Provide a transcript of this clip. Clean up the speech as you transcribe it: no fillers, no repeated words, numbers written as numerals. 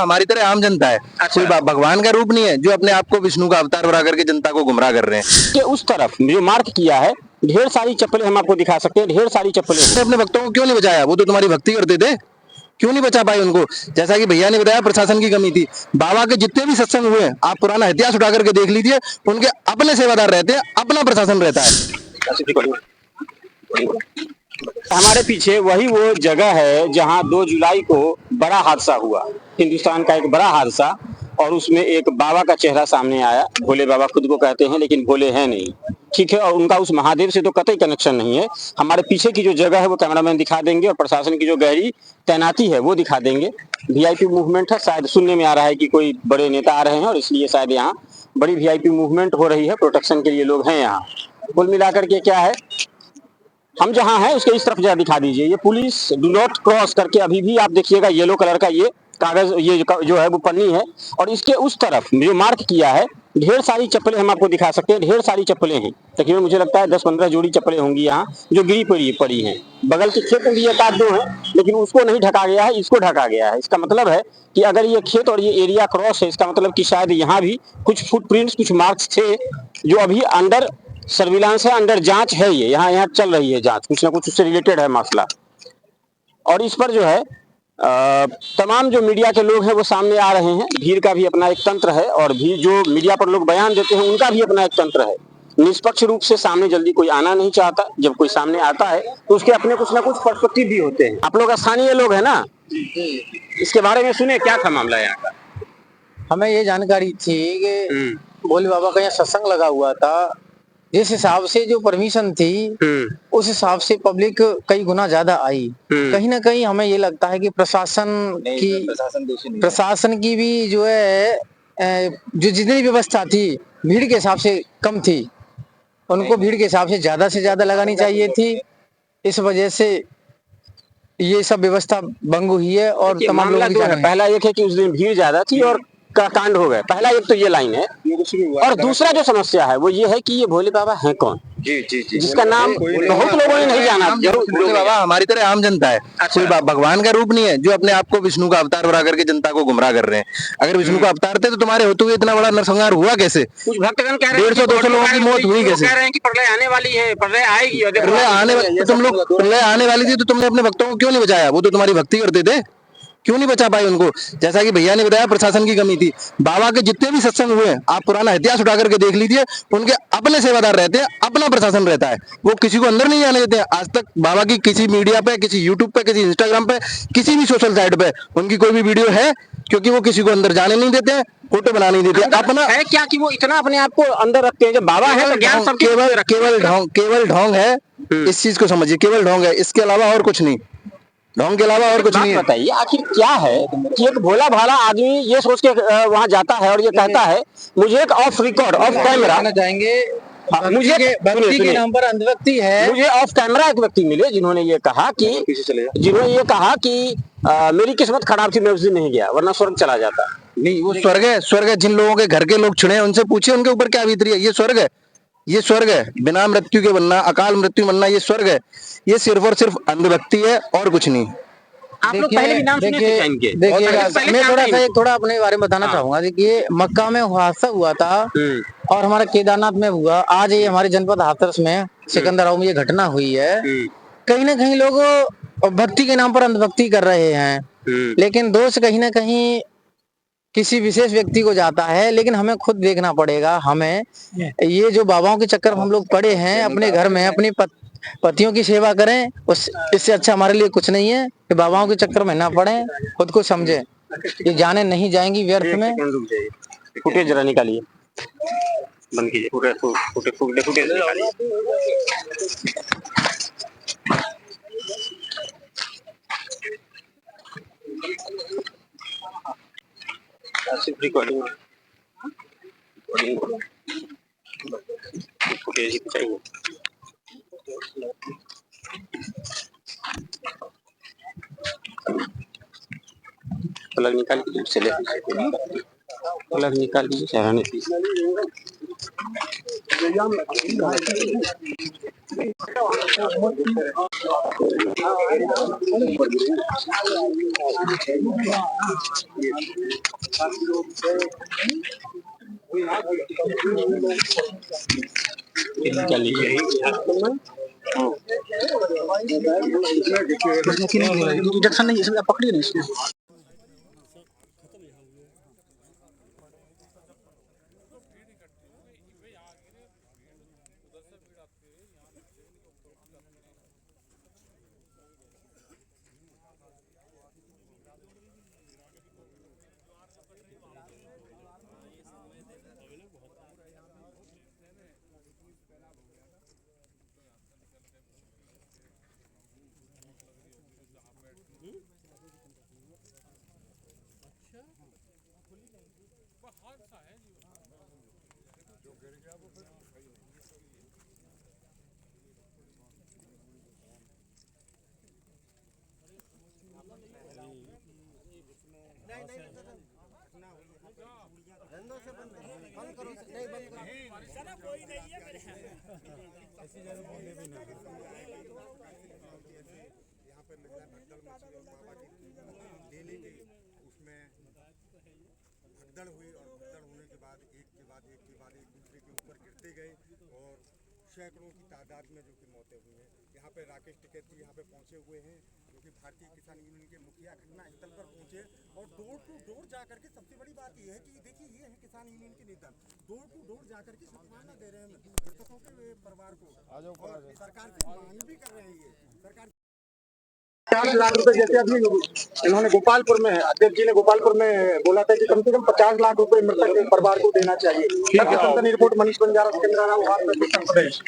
हमारी तरह आम जनता है। कोई भगवान का रूप नहीं है जो अपने आप को विष्णु का अवतार बना करके जनता को गुमराह कर रहे हैं। कि उस तरफ जो मार्क किया है ढेर सारी चप्पलें हम आपको दिखा सकते हैं, ढेर सारी चप्पलें। अपने भक्तों को क्यों नहीं बचाया? वो तो तुम्हारी भक्ति करते थे, क्यों नहीं बचा पाए उनको? जैसा कि भैया ने बताया, प्रशासन की कमी थी। बाबा के जितने भी सत्संग हुए आप पुराना इतिहास उठा करके देख लीजिए, उनके अपने सेवादार रहते हैं, अपना प्रशासन रहता है। हमारे पीछे वही वो जगह है जहां 2 जुलाई को बड़ा हादसा हुआ, हिंदुस्तान का एक बड़ा हादसा, और उसमें एक बाबा का चेहरा सामने आया। भोले बाबा खुद को कहते हैं लेकिन भोले हैं नहीं, ठीक है, और उनका उस महादेव से तो कतई कनेक्शन नहीं है। हमारे पीछे की जो जगह है वो कैमरामैन दिखा देंगे, और प्रशासन की जो गहरी तैनाती है वो दिखा देंगे। वीआईपी मूवमेंट है, शायद सुनने में आ रहा है कि कोई बड़े नेता आ रहे हैं और इसलिए शायद यहाँ बड़ी वीआईपी मूवमेंट हो रही है, प्रोटेक्शन के लिए लोग हैं यहाँ। कुल मिलाकर के क्या है, हम जहां हैं उसके इस तरफ जरा दिखा दीजिए। ये पुलिस डू नॉट क्रॉस करके अभी भी आप देखिएगा येलो कलर का ये कागज, ये जो है वो पन्नी है, और इसके उस तरफ जो मार्क किया है ढेर सारी चप्पलें हम आपको दिखा सकते हैं, ढेर सारी चप्पलें हैं। तकरीबन मुझे लगता है 10-15 जोड़ी चप्पलें होंगी यहाँ जो गिरी पड़ी हैं। बगल के खेत में भी 1-2 हैं, लेकिन उसको नहीं ढका गया है, इसको ढका गया है। इसका मतलब है कि अगर ये खेत और ये एरिया क्रॉस है, इसका मतलब कि शायद यहाँ भी कुछ फुटप्रिंट्स, कुछ मार्क्स थे जो अभी अंडर सर्विलांस है, अंडर जांच है। ये यहाँ चल रही है जांच, कुछ ना कुछ उससे रिलेटेड है मसला। और इस पर जो है तमाम जो मीडिया के लोग हैं वो सामने आ रहे हैं। भीड़ का भी अपना एक तंत्र है, और भी जो मीडिया पर लोग बयान देते हैं उनका भी अपना एक तंत्र है। निष्पक्ष रूप से सामने जल्दी कोई आना नहीं चाहता। जब कोई सामने आता है तो उसके अपने कुछ ना कुछ पर्सपेक्टिव भी होते हैं। आप लोग स्थानीय लोग हैं ना, इसके बारे में सुने, क्या था मामला यहाँ का? हमें ये जानकारी थी कि भोले बाबा का यहाँ सत्संग लगा हुआ था। जिस हिसाब से जो परमिशन थी उस हिसाब से पब्लिक कई गुना ज्यादा आई। कहीं ना कहीं हमें ये लगता है कि प्रशासन की भी जो है जो जितनी व्यवस्था थी भीड़ के हिसाब से कम थी, उनको भीड़ के हिसाब से ज्यादा लगानी चाहिए थी। इस वजह से ये सब व्यवस्था भंग हुई है। और तमाम लोग पहला एक है कि उस दिन भीड़ ज्यादा थी और का कांड हो गया, पहला एक तो ये लाइन है। और दूसरा जो समस्या है वो ये है कि ये भोले बाबा हैं कौन? जी जी जी, जिसका नाम बहुत लोगों ने नहीं जाना। भोले बाबा हमारी तरह आम जनता है। कोई भगवान का रूप नहीं है जो अपने आप को विष्णु का अवतार बना करके जनता को गुमराह कर रहे हैं। अगर विष्णु का अवतार थे तो तुम्हारे होते हुए इतना बड़ा नरसंहार हुआ कैसे? कुछ भक्तगण कह रहे हैं 150-200 लोगों की मौत हुई कैसे? कह रहे हैं कि प्रलय आने वाली है, प्रलय आएगी। प्रलय आने वाली, तुम लोग प्रलय आने वाली थी तो तुमने अपने भक्तों को क्यों नहीं बचाया? वो तो तुम्हारी भक्ति करते थे, क्यों नहीं बचा पाए उनको? जैसा कि भैया ने बताया, प्रशासन की कमी थी। बाबा के जितने भी सत्संग हुए आप पुराना इतिहास उठा करके देख लीजिए, उनके अपने सेवादार रहते हैं, अपना प्रशासन रहता है। वो किसी को अंदर नहीं जाने देते हैं। आज तक बाबा की किसी मीडिया पे, किसी यूट्यूब पे, किसी इंस्टाग्राम पे, किसी भी सोशल साइट पे उनकी कोई भी वीडियो है? क्योंकि वो किसी को अंदर जाने नहीं देते हैं, फोटो बनाने नहीं देते। अपना है क्या कि वो इतना अपने आप को अंदर रखते हैं? जब बाबा है तो ज्ञान सबके केवल ढोंग है। इस चीज को समझिए, केवल ढोंग है, इसके अलावा और कुछ नहीं। ढोंग के अलावा और कुछ नहीं है। बताइए आखिर क्या है कि एक भोला भाला आदमी ये सोच के वहां जाता है और ये कहता है मुझे एक ऑफ रिकॉर्ड, ऑफ कैमरा जाएंगे, मुझे भक्ति के नाम पर अंधभक्ति है। मुझे ऑफ कैमरा एक व्यक्ति मिले जिन्होंने ये कहा कि मेरी किस्मत खराब थी, मैं उस दिन नहीं गया, वरना स्वर्ग चला जाता। नहीं, वो स्वर्ग है। स्वर्ग है, जिन लोगों के घर के लोग छिड़े उनसे पूछिए उनके ऊपर क्या बीत रही है। ये स्वर्ग है, ये स्वर्ग है। बिना मृत्यु के बनना, अकाल मृत्यु बनना, ये स्वर्ग है। ये सिर्फ और सिर्फ अंधभक्ति है और कुछ नहीं। आप लोग पहले भी नाम सुने थे इनके? देखिए, मैं थोड़ा अपने बारे में बताना चाहूंगा। देखिए, मक्का में हादसा हुआ था और हमारा केदारनाथ में हुआ। आज ये हमारे जनपद हाथरस में सिकंदराबाद में ये घटना हुई है। कहीं ना कहीं लोग भक्ति के नाम पर अंधभक्ति कर रहे हैं, लेकिन दोष कहीं ना कहीं किसी विशेष व्यक्ति को जाता है। लेकिन हमें खुद देखना पड़ेगा। हमें ये जो बाबाओं के चक्कर में हम लोग पड़े हैं, अपने घर में अपनी पतियों की सेवा करें, इससे अच्छा हमारे लिए कुछ नहीं है कि बाबाओं के चक्कर में ना पड़े। खुद को समझे, ये जाने नहीं जाएंगी व्यर्थ में। फुटेज जरा निकालिए, बंद कीजिए, फुटेज निकालिए। सिर्फ रिकॉर्डिंग फुटेज ही चाहिए। प्लग निकाल लीजिए, से प्लग निकाल लीजिए, इंजेक्शन नहीं इसमें पकड़िए नहीं इसको। यहाँ पे महिला भगदड़ मची और बाबा की डेली की उसमें भगदड़ हुई और भगदड़ होने के बाद एक दूसरे के ऊपर गिरते गए और सैकड़ों की तादाद में जो कि मौतें हुई हैं। यहाँ पे राकेश टिकैत जी यहाँ पे पहुँचे हुए हैं जो कि भारतीय किसान यूनियन के मुखिया घटना स्थल पर पहुँचे और डोर टू डोर जा करके सबसे बड़ी बात यह है कि देखिए ये है किसान यूनियन के नेता डोर टू डोर जा करके सांत्वना दे रहे हैं मृतकों के परिवार को और सरकार से मांग भी कर रहे हैं। ये सरकार 50 लाख रुपए जैसे अभी इन्होंने गोपालपुर में अध्यक्ष जी ने गोपालपुर में बोला था कि कम से कम 50 लाख रुपए मृतक के परिवार को देना चाहिए। रिपोर्ट मनीष बंजारा, उत्तर प्रदेश।